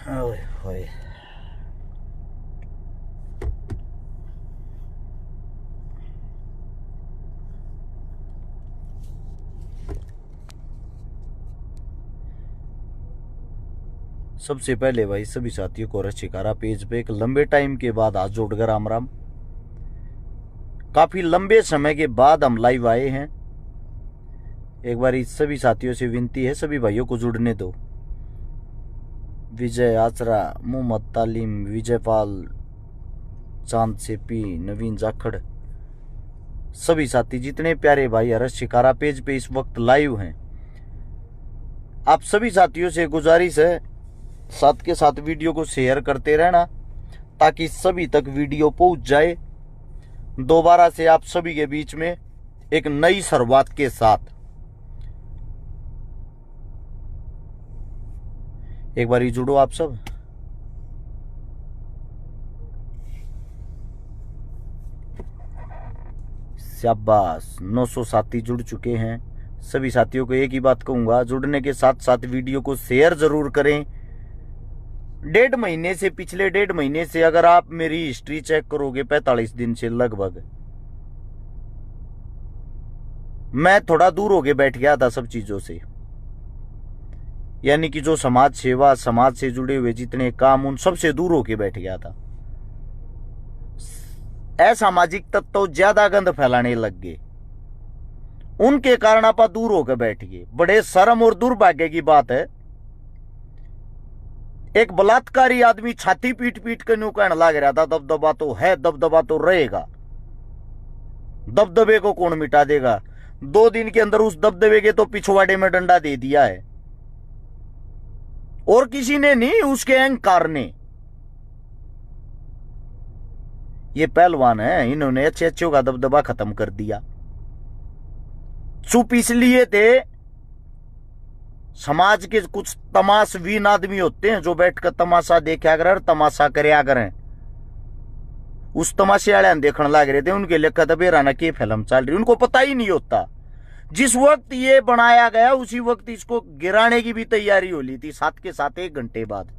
ओए होए। सबसे पहले भाई सभी साथियों को रशिकारा पेज पे एक लंबे टाइम के बाद हाथ जोड़कर राम राम। काफी लंबे समय के बाद हम लाइव आए हैं। एक बार इस सभी साथियों से विनती है, सभी भाइयों को जुड़ने दो। विजय आचरा, मोहम्मद तालीम, विजयपाल, चांद सेपी, नवीन जाखड़, सभी साथी जितने प्यारे भाई रशिकारा पेज पे इस वक्त लाइव हैं, आप सभी साथियों से गुजारिश है साथ के साथ वीडियो को शेयर करते रहना ताकि सभी तक वीडियो पहुंच जाए। दोबारा से आप सभी के बीच में एक नई शुरुआत के साथ एक बार जुड़ो आप सब। शाबाश, 900 साथी जुड़ चुके हैं। सभी साथियों को एक ही बात कहूंगा, जुड़ने के साथ साथ वीडियो को शेयर जरूर करें। पिछले डेढ़ महीने से अगर आप मेरी हिस्ट्री चेक करोगे 45 दिन से लगभग मैं थोड़ा दूर होके बैठ गया था सब चीजों से, यानी कि जो समाज सेवा, समाज से जुड़े हुए जितने काम, उन सब से दूर होके बैठ गया था। असामाजिक तत्व ज्यादा गंद फैलाने लग गए, उनके कारण आप दूर होकर बैठ गए। बड़े शर्म और दुर्भाग्य की बात है, एक बलात्कारी आदमी छाती पीट पीट कर न्यू कहने लग रहा था दबदबा तो है, दबदबा तो रहेगा, दबदबे को कौन मिटा देगा। 2 दिन के अंदर उस दबदबे के तो पिछवाड़े में डंडा दे दिया है, और किसी ने नहीं, उसके अहंकार ने। ये पहलवान है, इन्होंने अच्छे अच्छों का दबदबा खत्म कर दिया। चुप इसलिए थे, समाज के कुछ तमाशवीन आदमी होते हैं जो बैठकर तमाशा देखा करें, तमाशा करया करें। उस तमाशे वाले देखने लग रहे थे, उनके लिए कदबेराना की फिल्म चल रही, उनको पता ही नहीं होता। जिस वक्त ये बनाया गया उसी वक्त इसको गिराने की भी तैयारी हो ली थी। साथ के साथ 1 घंटे बाद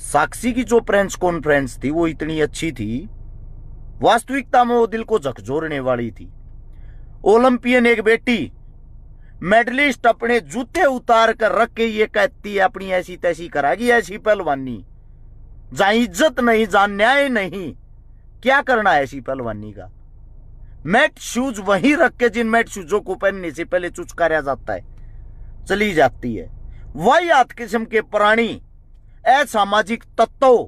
साक्षी की जो प्रेस कॉन्फ्रेंस थी वो इतनी अच्छी थी, वास्तविकता में वो दिल को झकझोरने वाली थी। ओलंपियन एक बेटी मेडलिस्ट अपने जूते उतार कर रख के ये कहती है अपनी ऐसी तैसी करागी, ऐसी पहलवानी जहां इज्जत नहीं, जहां न्याय नहीं, क्या करना है ऐसी पहलवानी का। मैट शूज वहीं रख के, जिन मैट शूजों को पहनने से पहले चुचकारा जाता है, चली जाती है। वाहियात किस्म के प्राणी, असामाजिक तत्व,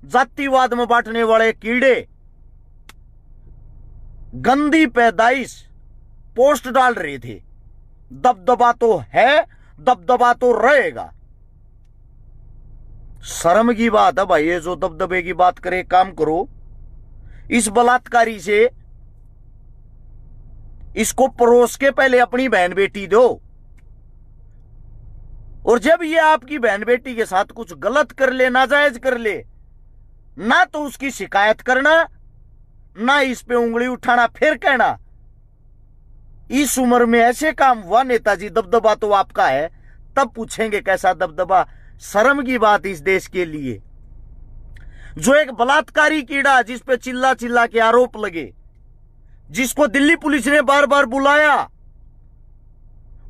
जातिवाद में बांटने वाले कीड़े, गंदी पैदाइश पोस्ट डाल रहे थे, दबदबा तो है, दबदबा तो रहेगा। शर्म की बात है भाई, ये जो दबदबे की बात करे, काम करो। इस बलात्कारी से इसको परोस के पहले अपनी बहन बेटी दो, और जब ये आपकी बहन बेटी के साथ कुछ गलत कर ले, नाजायज कर ले, ना तो उसकी शिकायत करना, ना इस पे उंगली उठाना, फिर कहना इस उम्र में ऐसे काम हुआ नेताजी, दबदबा तो आपका है। तब पूछेंगे कैसा दबदबा। शर्म की बात इस देश के लिए। जो एक बलात्कारी कीड़ा जिस पे चिल्ला चिल्ला के आरोप लगे, जिसको दिल्ली पुलिस ने बार बार बुलाया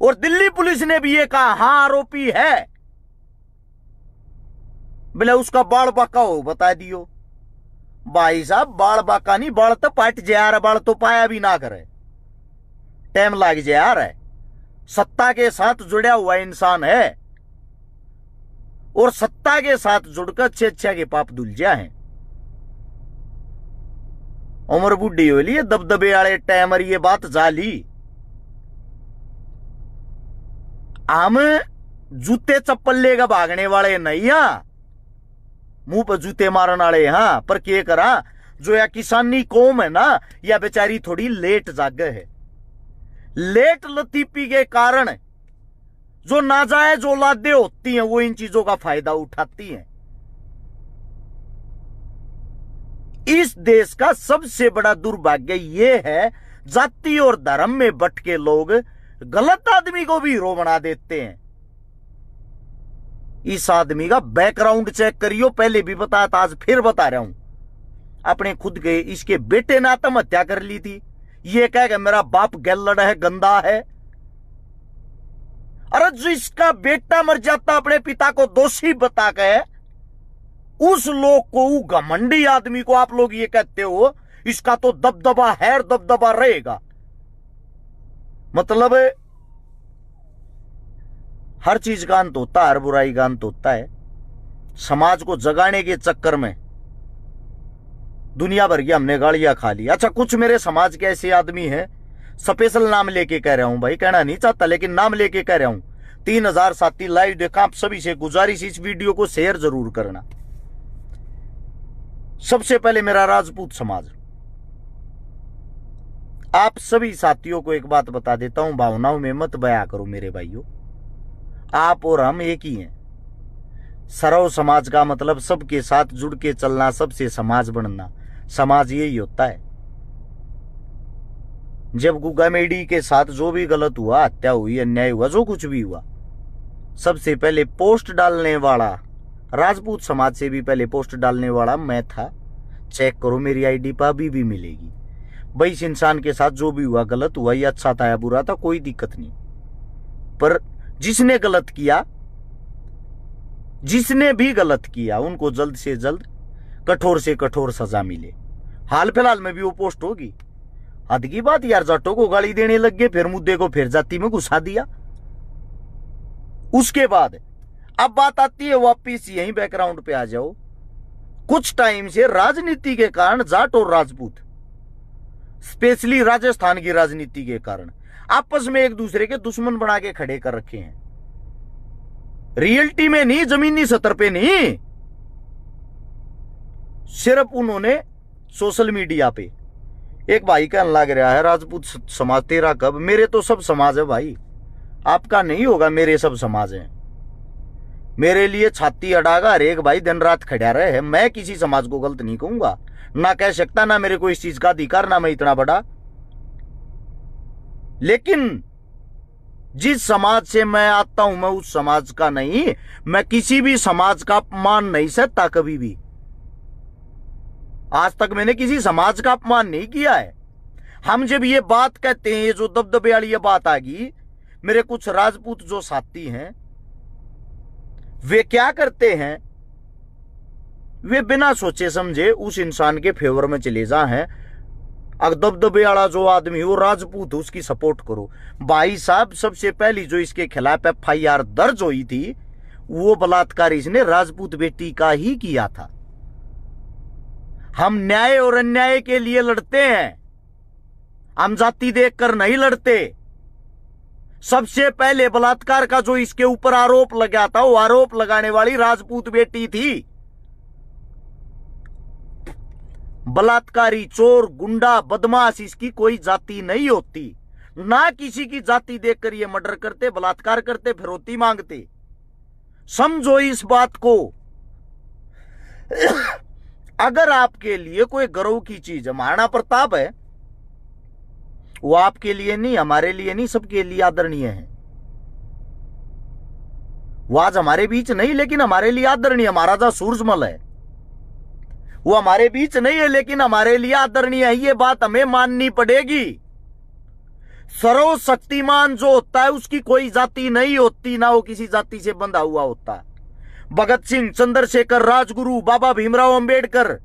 और दिल्ली पुलिस ने भी ये कहा हां आरोपी है, बोले उसका बाल बाका हो बता दियो। भाई साहब, बाल बाका नहीं, बाल तो पट जा, बाल तो पाया भी ना करे, टाइम लग जाए यार। सत्ता के साथ जुड़ा हुआ इंसान है, और सत्ता के साथ जुड़कर अच्छे के पाप धुल जा है। उम्र बुढ़ी हो ली, दबदबे वाले टाइमर ये बात जाली। हम जूते चप्पल लेकर भागने वाले नहीं, हाँ मुंह पर जूते मारने वाले, हाँ पर क्या करा, जो या किसानी कौम है ना, या बेचारी थोड़ी लेट जागे है। लेट लतीफी के कारण जो नाजायज औलादे होती हैं वो इन चीजों का फायदा उठाती हैं। इस देश का सबसे बड़ा दुर्भाग्य ये है, जाति और धर्म में बट के लोग गलत आदमी को भी हीरो बना देते हैं। इस आदमी का बैकग्राउंड चेक करियो, पहले भी बताया था, आज फिर बता रहा हूं। अपने खुद के इसके बेटे ने आत्महत्या कर ली थी, ये कहेगा मेरा बाप गैलड़ है, गंदा है। अरे जो इसका बेटा मर जाता अपने पिता को दोषी बता के, उस लोग को, घमंडी आदमी को आप लोग ये कहते हो इसका तो दबदबा है और दबदबा रहेगा। मतलब हर चीज का अंत होता है, हर बुराई का अंत होता है। समाज को जगाने के चक्कर में दुनिया भर की हमने गालियां खा ली। अच्छा, कुछ मेरे समाज के ऐसे आदमी हैं, स्पेशल नाम लेके कह रहा हूं भाई, कहना नहीं चाहता लेकिन नाम लेके कह रहा हूं, 3000 साथी लाइव देखा। आप सभी से गुजारिश, इस वीडियो को शेयर जरूर करना। सबसे पहले मेरा राजपूत समाज, आप सभी साथियों को एक बात बता देता हूं, भावनाओं में मत बया करो मेरे भाइयों। आप और हम एक ही हैं। सरव समाज का मतलब सबके साथ जुड़ के चलना, सबसे समाज बनना। समाज यही होता है। जब गुगा मेडी के साथ जो भी गलत हुआ, हत्या हुई, अन्याय हुआ, जो कुछ भी हुआ, सबसे पहले पोस्ट डालने वाला, राजपूत समाज से भी पहले पोस्ट डालने वाला मैं था। चेक करो मेरी आईडी पर, अभी भी मिलेगी भाई। इस इंसान के साथ जो भी हुआ, गलत हुआ या अच्छा था या बुरा था, कोई दिक्कत नहीं। पर जिसने गलत किया, जिसने भी गलत किया, उनको जल्द से जल्द कठोर से कठोर सजा मिले। हाल फिलहाल में भी वो पोस्ट होगी। हद की बात यार, जाटों को गाली देने लग गए, फिर मुद्दे को फिर जाति में घुसा दिया। उसके बाद अब बात आती है वापिस यही बैकग्राउंड पे आ जाओ। कुछ टाइम से राजनीति के कारण जाट और राजपूत, स्पेशली राजस्थान की राजनीति के कारण, आपस में एक दूसरे के दुश्मन बना के खड़े कर रखे हैं। रियलिटी में नहीं, जमीनी सतह पे नहीं, सिर्फ उन्होंने सोशल मीडिया पे। एक भाई कहने लग रहा है राजपूत समाज तेरा कब, मेरे तो सब समाज है भाई, आपका नहीं होगा, मेरे सब समाज है। मेरे लिए छाती अड़ागा हर एक भाई दिन रात खड़ा रहे है। मैं किसी समाज को गलत नहीं कहूंगा, ना कह सकता, ना मेरे को इस चीज का अधिकार, ना मैं इतना बड़ा। लेकिन जिस समाज से मैं आता हूं, मैं उस समाज का नहीं, मैं किसी भी समाज का अपमान नहीं सकता कभी भी। आज तक मैंने किसी समाज का अपमान नहीं किया है। हम जब ये बात कहते हैं, ये जो दबदबे वाली ये बात आ गई, मेरे कुछ राजपूत जो साथी हैं, वे क्या करते हैं, वे बिना सोचे समझे उस इंसान के फेवर में चले जा हैं। अगर दबदबे वाला जो आदमी वो राजपूत, उसकी सपोर्ट करो। भाई साहब, सबसे पहली जो इसके खिलाफ FIR दर्ज हुई थी, वो बलात्कार इसने राजपूत बेटी का ही किया था। हम न्याय और अन्याय के लिए लड़ते हैं, हम जाति देखकर नहीं लड़ते। सबसे पहले बलात्कार का जो इसके ऊपर आरोप लगा था, वो आरोप लगाने वाली राजपूत बेटी थी। बलात्कारी, चोर, गुंडा, बदमाश, इसकी कोई जाति नहीं होती। ना किसी की जाति देखकर ये मर्डर करते, बलात्कार करते, फिरौती मांगते। समझो इस बात को। अगर आपके लिए कोई गर्व की चीज है, महाराणा प्रताप है, वो आपके लिए नहीं, हमारे लिए नहीं, सबके लिए आदरणीय है। वो आज हमारे बीच नहीं, लेकिन हमारे लिए आदरणीय। महाराजा सूरजमल है, वो हमारे बीच नहीं है, लेकिन हमारे लिए आदरणीय है। ये बात हमें माननी पड़ेगी। सर्वशक्तिमान जो होता है, उसकी कोई जाति नहीं होती, ना वो किसी जाति से बंधा हुआ होता है। भगत सिंह, चंद्रशेखर, राजगुरु, बाबा भीमराव अंबेडकर,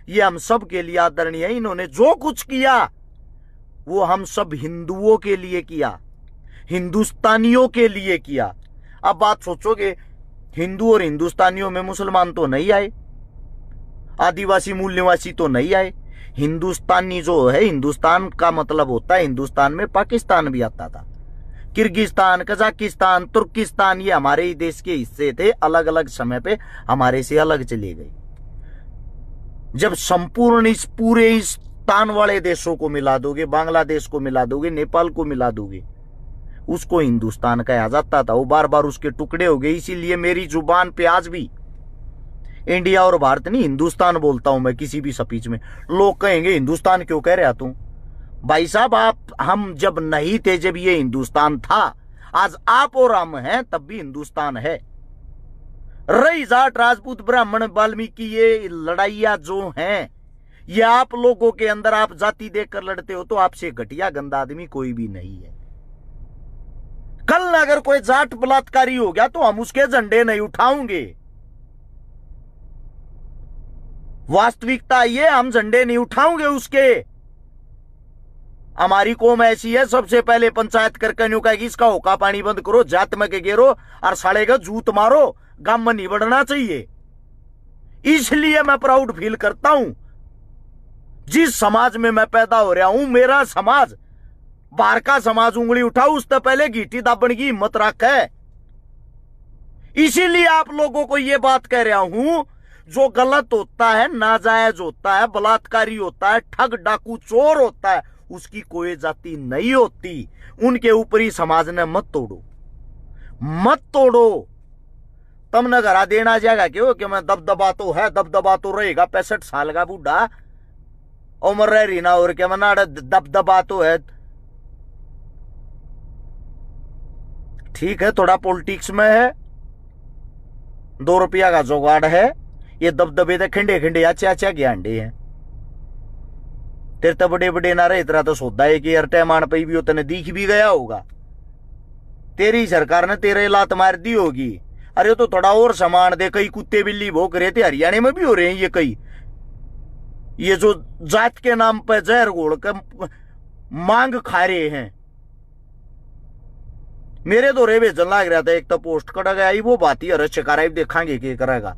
ये हम सब के लिए आदरणीय है। इन्होंने जो कुछ किया वो हम सब हिंदुओं के लिए किया, हिंदुस्तानियों के लिए किया। अब बात सोचोगे, हिंदू और हिंदुस्तानियों में मुसलमान तो नहीं आए, आदिवासी मूल निवासी तो नहीं आए। हिंदुस्तानी जो है, हिंदुस्तान का मतलब होता है, हिंदुस्तान में पाकिस्तान भी आता था, किर्गिस्तान, कजाकिस्तान, तुर्किस्तान, ये हमारे ही देश के हिस्से थे। अलग अलग समय पे हमारे से अलग चले गए। जब संपूर्ण इस पूरे इस तान वाले देशों को मिला दोगे, बांग्लादेश को मिला दोगे, नेपाल को मिला दोगे, उसको हिंदुस्तान कहा जाता था। वो बार बार उसके टुकड़े हो गए। इसीलिए मेरी जुबान पे आज भी इंडिया और भारत नहीं, हिंदुस्तान बोलता हूं मैं किसी भी स्पीच में। लोग कहेंगे हिंदुस्तान क्यों कह रहा तू? भाई साहब, हम जब नहीं थे, जब ये हिंदुस्तान था, आज आप और हम हैं, तब भी हिंदुस्तान है। रही जाट राजपूत ब्राह्मण वाल्मीकि ये लड़ाइयां जो हैं, ये आप लोगों के अंदर आप जाति देखकर लड़ते हो, तो आपसे घटिया गंदा आदमी कोई भी नहीं है। कल अगर कोई जाट बलात्कारी हो गया तो हम उसके झंडे नहीं उठाओगे। वास्तविकता ये, हम झंडे नहीं उठाओगे उसके। हमारी कौम ऐसी है, सबसे पहले पंचायत करके न्यू कहेगी इसका होका पानी बंद करो, जात में के गेरो और साले का जूत मारो, गांव में नहीं बढ़ना चाहिए। इसलिए मैं प्राउड फील करता हूं जिस समाज में मैं पैदा हो रहा हूं। मेरा समाज, बाहर का समाज उंगली उठाओ उससे पहले घीटी दाबने की हिम्मत रखे। इसीलिए आप लोगों को यह बात कह रहा हूं, जो गलत होता है, नाजायज होता है, बलात्कारी होता है, ठग डाकू चोर होता है, उसकी कोई जाति नहीं होती। उनके ऊपरी समाज ने मत तोड़ो, मत तोड़ो। तुमने घरा देना जाएगा क्यों कि मैं दबदबा तो है, दबदबा तो रहेगा। 65 साल का बूढ़ा उम्र रह रही ना, और क्या मना दबदबा तो है। ठीक है, थोड़ा पॉलिटिक्स में है, 2 रुपया का जुगाड़ है। ये दबदबे तो खिंडे खिंडे अच्छा अच्छा के अंडे हैं। तेरे तो बड़े बड़े ना रहे, तेरा तो सौदा है कि मान पे भी उतने दिख भी गया होगा। तेरी सरकार ने तेरे लात मार दी होगी। अरे तो थोड़ा और सामान दे, कई कुत्ते बिल्ली भोग रहे थे, हरियाणा में भी हो रहे हैं ये कई। ये जो जात के नाम पर जहर घोल कर मांग खा रहे हैं। मेरे तो रे भेजन लग रहा था, एक तो पोस्ट कटा गया ही, वो बात ही अरे शिकारा देखांगे क्या करेगा।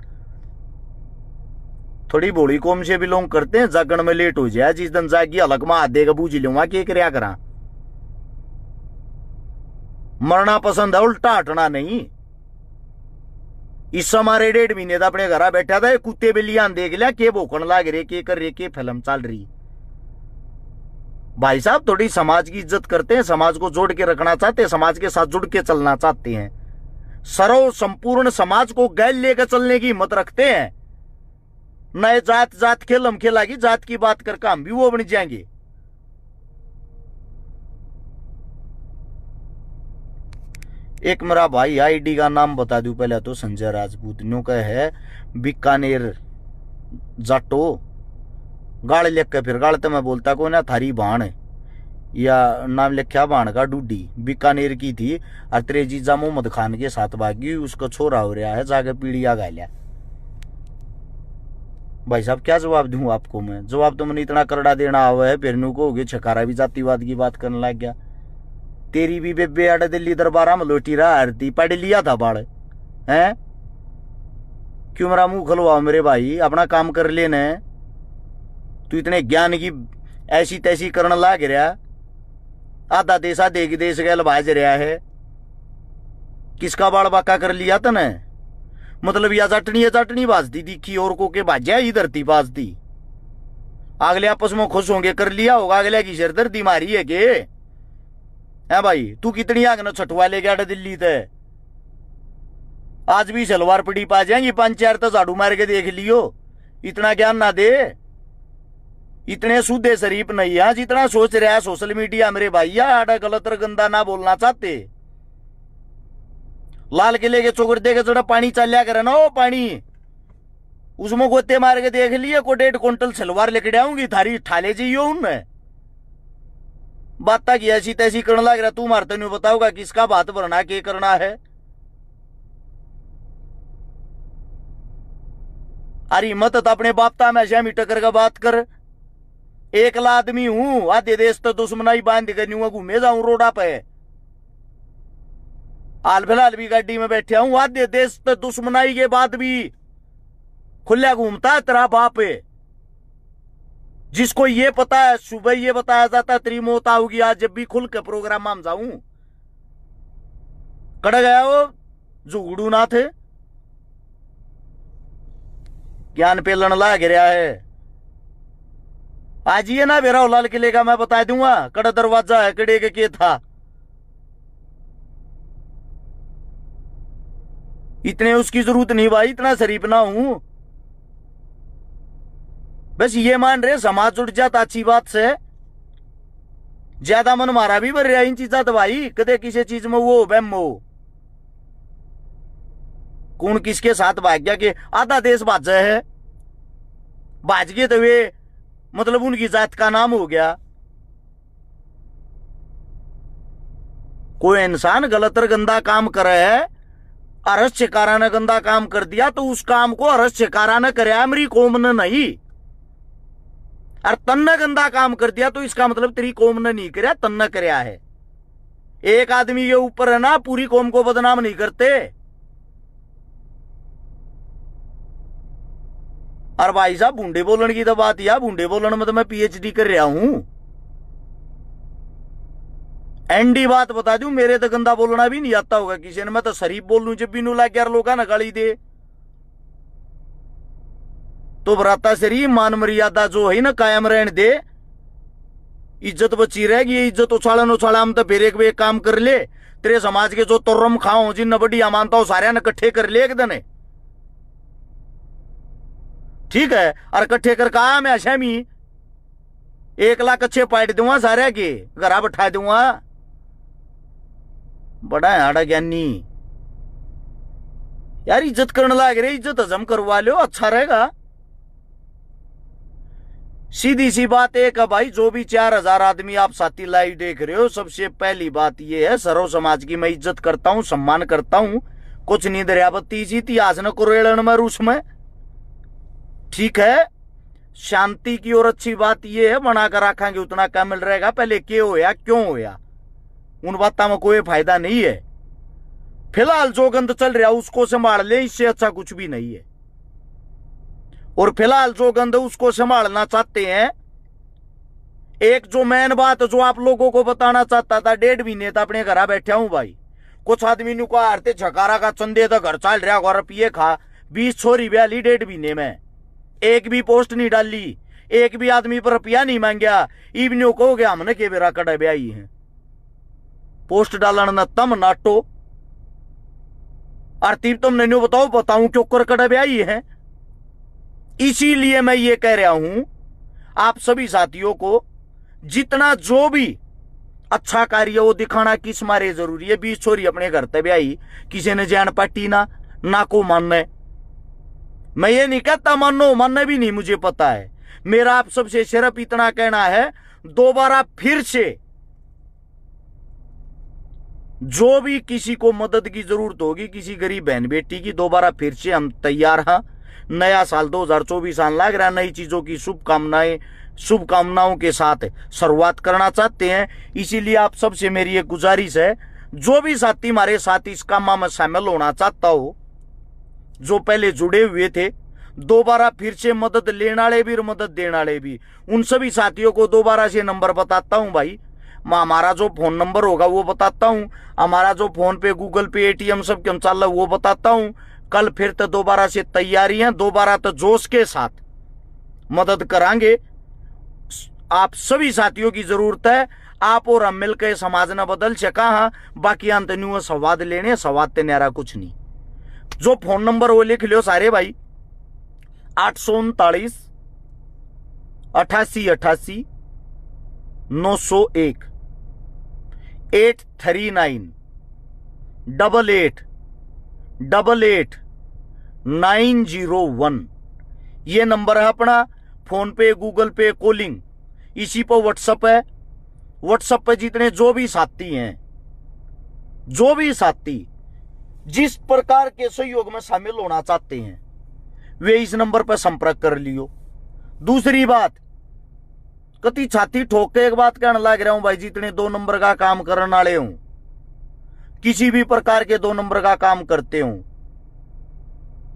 थोड़ी बोली कौम से बिलोंग करते हैं, जागण में लेट हो जाए, जिस दिन जागी अलग में हाथ देगा बूझ लूंगा क्या करया करा। मरना पसंद है, उल्टा हटना नहीं। इस हमारे 1.5 महीने तो अपने घर बैठा था, कुत्ते बिल्लियां देख लिया के भोकन लाग रहे, के कर रहे, के फिल्म चल रही। भाई साहब थोड़ी समाज की इज्जत करते हैं, समाज को जोड़ के रखना चाहते हैं, समाज के साथ जुड़ के चलना चाहते हैं, सर्व संपूर्ण समाज को गैल लेकर चलने की हिम्मत रखते हैं। नए जात जात खेल हम खेलागी, जात की बात करके हम भी वो बन जाएंगे। एक मेरा भाई आईडी का नाम बता दूं पहले तो, संजय राजपूत न्यू का है, बीकानेर जाटो। गाड़ लिख के फिर गाड़ तो मैं बोलता को ना थारी भाण, या नाम लिखा भाण का डूडी, बीकानेर की थी और तेरे जीजा मोहम्मद खान के साथ भागी, उसका छोरा हो रहा है, जाके पीड़िया गालिया। भाई साहब क्या जवाब दूं आपको मैं? जवाब तो मैंने इतना करड़ा देना हुआ है, फिर नु कहोगे छकारा भी जातिवाद की बात करने लग गया। तेरी भी बेबे आड़े दिल्ली दरबारा में लोटी रहा आरती पढ़ लिया था बाड़ है। क्यों मेरा मुंह खुलवाओ मेरे भाई, अपना काम कर लेने। तू इतने ज्ञान की ऐसी तैसी करने लग रहा, आधा देश आधे की देश गैल भाज रहा है। किसका बाड़ बाका कर लिया तने? मतलब या चटनी बाजती दिखी और को के बाजा ही धरती बाजती। अगले आपस में खुश होंगे कर लिया होगा, अगले की सिरदर्दी मारी है के है भाई। तू कितनी आग न छठवा ले गया दिल्ली ते, आज भी सलवार पड़ी पा जाएंगी, 5-4 तो झाड़ू मार के देख लियो। इतना ज्ञान ना दे, इतने सूदे शरीफ नहीं है जितना सोच रहा है सोशल मीडिया मेरे भैया। आड़ा गलत और गंदा ना बोलना चाहते। लाल किले के चौकर दे के थोड़ा पानी चलिया करे ना, वो पानी उसमें गोते मार के देख लिए को 1.5 क्विंटल सलवार लेके आऊंगी थारी ठाले जाइए उनमें। बात की ऐसी तैसी करने लग रहा, तू मारते नहीं बताओगा किसका बात भरना के करना है। अरे मत अपने बापता में ऐसा टकर का बात कर। एकला आदमी हूं, आधे देश तो दुश्मनाई बांध कर घूमे जाऊं रोडा पे। हाल फिलहाल भी गाड़ी में बैठे हूं, आधे देश तो दुश्मनाई के बाद भी खुला घूमता है तेरा बाप है। जिसको ये पता है, सुबह ये बताया जाता है तेरी मौत आओगी आज, जब भी खुल के प्रोग्राम में जाऊं कड़ गया वो जुगड़ू ना थे, ज्ञान पे लड़ ला गिरा है। आज ये ना मेरा लाल किले का मैं बता दूंगा कड़ा दरवाजा है, कड़े के था। इतने उसकी जरूरत नहीं भाई, इतना शरीफ ना हूं। बस ये मान रहे समाज जुड़ जाता अच्छी बात से, ज्यादा मन मारा भी भर रहा इन चीजा तो भाई, कदे किसी चीज में वो बहम हो। कौन किसके साथ भाग गया कि आधा देश भाजा है, भाज गए तो वे मतलब उनकी जात का नाम हो गया। कोई इंसान गलत और गंदा काम करे है, अरस शिकारा ने गंदा काम कर दिया तो उस काम को अरस शिकारा ने करे, मेरी कौम ने नहीं। और तन ने गंदा काम कर दिया तो इसका मतलब तेरी कौम ने नहीं कराया, तन ने कराया है। एक आदमी के ऊपर है ना पूरी कौम को बदनाम नहीं करते। और भाई साहब बूंदे बोलने की तो बात, या बूंदे बोलने में तो मैं पीएचडी कर रहा हूं। एंडी बात बता दूं, मेरे तो गंदा बोलना भी नहीं आता होगा किसी ने, मैं तो शरीफ बोल लूं जब भी नू लाग यार लोग ना गाली दे तो बराता शरीफ मान मर्यादा जो है ना कायम रहने दे, इज्जत बची रहेगी। ये इज्जत उछाला हम तो फिर एक काम कर ले, तेरे समाज के जो तुर्रम खाओ जिन बढ़िया मानता हूं सारे ने इकट्ठे कर ले एक दिन, ठीक है। और इकट्ठे कर कहा मैं अशमी 1 लाख अच्छे पाइट दूंगा सारे के घरा बैठा दूंगा। बड़ा है आड़ा ज्ञानी यार, इज्जत करने लग रहे, इज्जत हजम करवा लो अच्छा रहेगा। सीधी सी बात एक है भाई, जो भी 4000 आदमी आप साथी लाइव देख रहे हो, सबसे पहली बात यह है सर्व समाज की मैं इज्जत करता हूं, सम्मान करता हूं। कुछ नहीं दरियावती सी इतिहास न कुरेड़न में रूस में, ठीक है। शांति की और अच्छी बात यह है बनाकर रखेंगे उतना क्या मिल रहेगा। पहले क्या होया क्यों होया उन बातों में कोई फायदा नहीं है। फिलहाल जो गंद चल रहा उसको संभाल ले, इससे अच्छा कुछ भी नहीं है। और फिलहाल जो गंद उसको संभालना चाहते हैं, एक जो मेन बात जो आप लोगों को बताना चाहता था, 1.5 महीने तो अपने घर बैठा हूं भाई। कुछ आदमी नु को हारते झकारा का चंदे तो घर चल रहा, घर पिए खा 20 छोरी ब्याली 1.5 महीने में, एक भी पोस्ट नहीं डाली, एक भी आदमी पर रुपया नहीं मांगया। इवनियों कहोगे हमने के बेरा कड़ा ब्याई है, पोस्ट डालना न तम नाटो। आरती तुमने न्यू बताऊं क्यों कर कड़ा ब्याई है। इसीलिए मैं ये कह रहा हूं आप सभी साथियों को, जितना जो भी अच्छा कार्य वो दिखाना किस मारे जरूरी है। 20 छोरी अपने घर तक ब्याई, किसी ने जान पाटी ना को मानने। मैं ये नहीं कहता मानो, मानने भी नहीं, मुझे पता है। मेरा आप सबसे सिर्फ इतना कहना है, दोबारा फिर से जो भी किसी को मदद की जरूरत होगी, किसी गरीब बहन बेटी की, दोबारा फिर से हम तैयार हैं। नया साल 2024 आने लग रहा है, नई चीजों की शुभकामनाओं के साथ शुरुआत करना चाहते हैं। इसीलिए आप सबसे मेरी एक गुजारिश है, जो भी साथी हमारे साथ इस काम में शामिल होना चाहता हो, जो पहले जुड़े हुए थे, दोबारा फिर से मदद लेने वाले भी और मदद देने वाले भी, उन सभी साथियों को दोबारा से नंबर बताता हूं भाई। हमारा जो फोन नंबर होगा वो बताता हूं, हमारा जो फोन पे गूगल पे एटीएम सब क्यों चल रहा है वो बताता हूं। कल फिर तो दोबारा से तैयारी है, दोबारा तो जोश के साथ मदद करांगे। आप सभी साथियों की जरूरत है, आप और हम मिलकर समाज न बदल सका। हाँ बाकी अंत न्यू संवाद लेने, संवाद ते न्यारा कुछ नहीं। जो फोन नंबर वो लिख लियो सारे भाई, 839 88 88 901 839 88 88 901। ये नंबर है अपना। फोन पे, गूगल पे, कॉलिंग इसी पर व्हाट्सएप है। व्हाट्सएप पे जितने जो भी साथी हैं, जो भी साथी जिस प्रकार के सहयोग में शामिल होना चाहते हैं, वे इस नंबर पर संपर्क कर लियो। दूसरी बात, कति छाती ठोक के एक बात कहने लग रहा हूं भाई, जितने 2 नंबर का काम करने वाले हूं, किसी भी प्रकार के 2 नंबर का काम करते हो,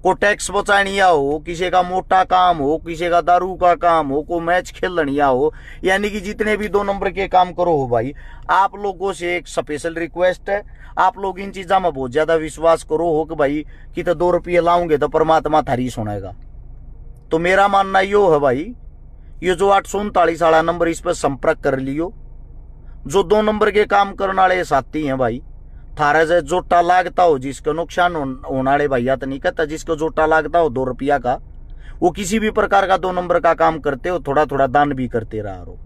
को टैक्स बचानिया हो, किसी का मोटा काम हो, किसी का दारू का काम हो, को मैच खेलनिया हो, यानी कि जितने भी 2 नंबर के काम करो हो भाई, आप लोगों से एक स्पेशल रिक्वेस्ट है, आप लोग इन चीजों में बहुत ज्यादा विश्वास करो हो कि भाई कि तो 2 रुपये लाओगे तो परमात्मा थारी सुनेगा। तो मेरा मानना यो है भाई, ये जो 839 वाला नंबर, इस पर संपर्क कर लियो। जो 2 नंबर के काम करने वाले साथी हैं भाई, थारे से जोटा लागता हो, जिसको नुकसान होने वाले भैया तो नहीं कहता, जिसको जोटा लागता हो 2 रुपया का, वो किसी भी प्रकार का 2 नंबर का काम करते हो, थोड़ा थोड़ा दान भी करते रहा रो।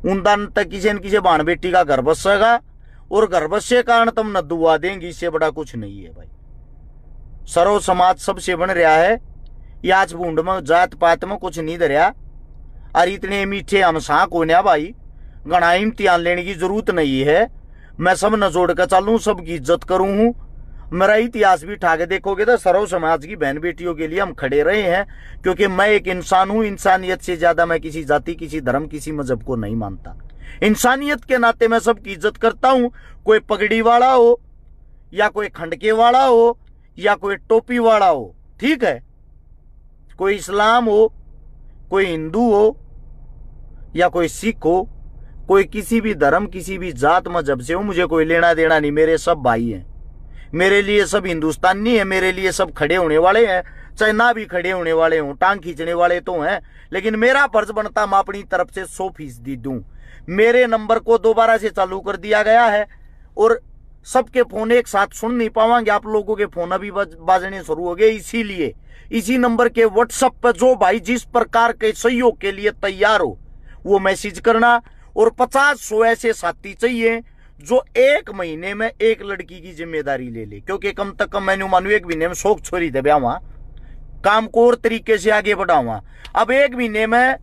उन दान तक किसी न किसी बाण बेटी का घर बसेगा, और घर बसे कारण तुम न दुआ देंगे, इससे बड़ा कुछ नहीं है भाई। सर्व समाज सबसे बन रहा है, ये आज बूंद में जात पात में कुछ नहीं धरिया। और इतने मीठे हम साक होने भाई, घना इम्तिहान लेने की जरूरत नहीं है। मैं सब न जोड़ कर चलूं, सबकी इज्जत करूं हूं। मेरा इतिहास भी उठा के देखोगे तो सर्व समाज की बहन बेटियों के लिए हम खड़े रहे हैं, क्योंकि मैं एक इंसान हूं। इंसानियत से ज्यादा मैं किसी जाति, किसी धर्म, किसी मजहब को नहीं मानता। इंसानियत के नाते मैं सबकी इज्जत करता हूं। कोई पगड़ी वाला हो, या कोई खंडके वाला हो, या कोई टोपी वाला हो, ठीक है। कोई इस्लाम हो, कोई हिंदू हो, या कोई सिख हो, कोई किसी भी धर्म, किसी भी जात मजहब से हो, मुझे कोई लेना देना नहीं। मेरे सब भाई हैं, मेरे लिए सब हिंदुस्तानी है, मेरे लिए सब खड़े होने वाले हैं। चाहे ना भी खड़े होने वाले हों, टांग खींचने वाले तो हैं, लेकिन मेरा फर्ज बनता मैं अपनी तरफ से 100% दूं। मेरे नंबर को दोबारा से चालू कर दिया गया है, और सबके फोन एक साथ सुन नहीं पावांगे। आप लोगों के फोन अभी बाजने शुरू हो गए, इसीलिए इसी नंबर के व्हाट्सएप पर जो भाई जिस प्रकार के सहयोग के लिए तैयार हो वो मैसेज करना। और 50-100 ऐसे साथी चाहिए जो एक महीने में एक लड़की की जिम्मेदारी ले ले, क्योंकि कम तक कम मैंने मानू एक महीने में 100 छोरी दे ब्यावा, काम को और तरीके से आगे बढ़ावा। अब एक महीने में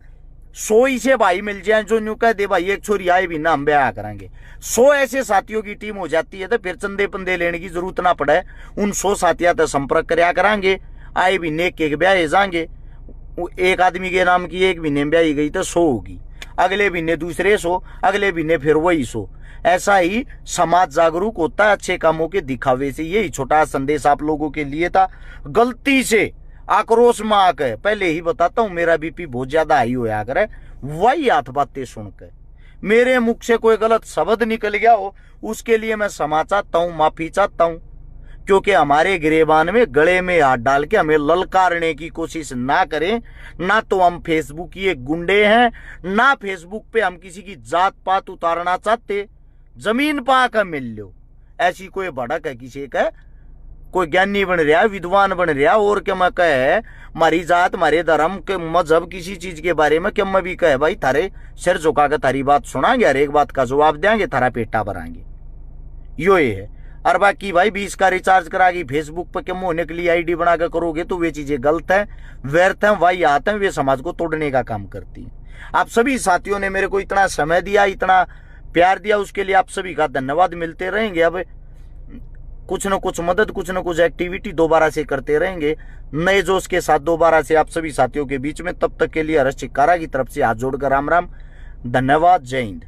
100 ही से भाई मिल जाए जो न्यू कह दे भाई एक छोरी आए भी ना हम ब्याह करेंगे। 100 ऐसे साथियों की टीम हो जाती है तो फिर चंदे पंदे लेने की जरूरत ना पड़े। उन 100 साथियों से संपर्क करया करांगे, आए भी नेक के ब्याह जाएंगे। एक आदमी के नाम की एक महीने में ब्याही गई तो 100 होगी, अगले महीने दूसरे 100, अगले महीने फिर वही 100। ऐसा ही समाज जागरूक होता है अच्छे कामों के दिखावे से। यही छोटा संदेश आप लोगों के लिए था। गलती से आक्रोश में आकर पहले ही बताता हूं, मेरा बीपी बहुत ज्यादा हाई होया करे, वही हाथ बातें सुनकर मेरे मुख से कोई गलत शब्द निकल गया हो, उसके लिए मैं क्षमा चाहता हूं, माफी चाहता हूं। क्योंकि हमारे गिरेबान में गले में हाथ डाल के हमें ललकारने की कोशिश ना करें। ना तो हम फेसबुक के गुंडे हैं, ना फेसबुक पे हम किसी की जात पात उतारना चाहते। जमीन पा कर मिल लो, ऐसी कोई भड़क है किसी का, कोई ज्ञानी बन रहा, विद्वान बन रहा, और क्या मैं कहे हमारी जात, हमारे धर्म के मजहब किसी चीज के बारे में क्या मैं भी कहे भाई थारे सिर झुका कर थारी बात सुनाएंगे, हर एक बात का जवाब देंगे, थारा पेटा भराएंगे। यो ये है। और बाकी भाई 20 का रिचार्ज करागी फेसबुक पर क्यों होने के लिए आईडी बनाकर करोगे तो वे चीजें गलत है, व्यर्थ है, वही आते हैं, वे समाज को तोड़ने का काम करती है। आप सभी साथियों ने मेरे को इतना समय दिया, इतना प्यार दिया, उसके लिए आप सभी का धन्यवाद। मिलते रहेंगे, अब कुछ न कुछ मदद, कुछ न कुछ एक्टिविटी दोबारा से करते रहेंगे नए जोश के साथ दोबारा से आप सभी साथियों के बीच में। तब तक के लिए हर्ष चिक्कारा की तरफ से हाथ जोड़कर राम राम, धन्यवाद, जय हिंद।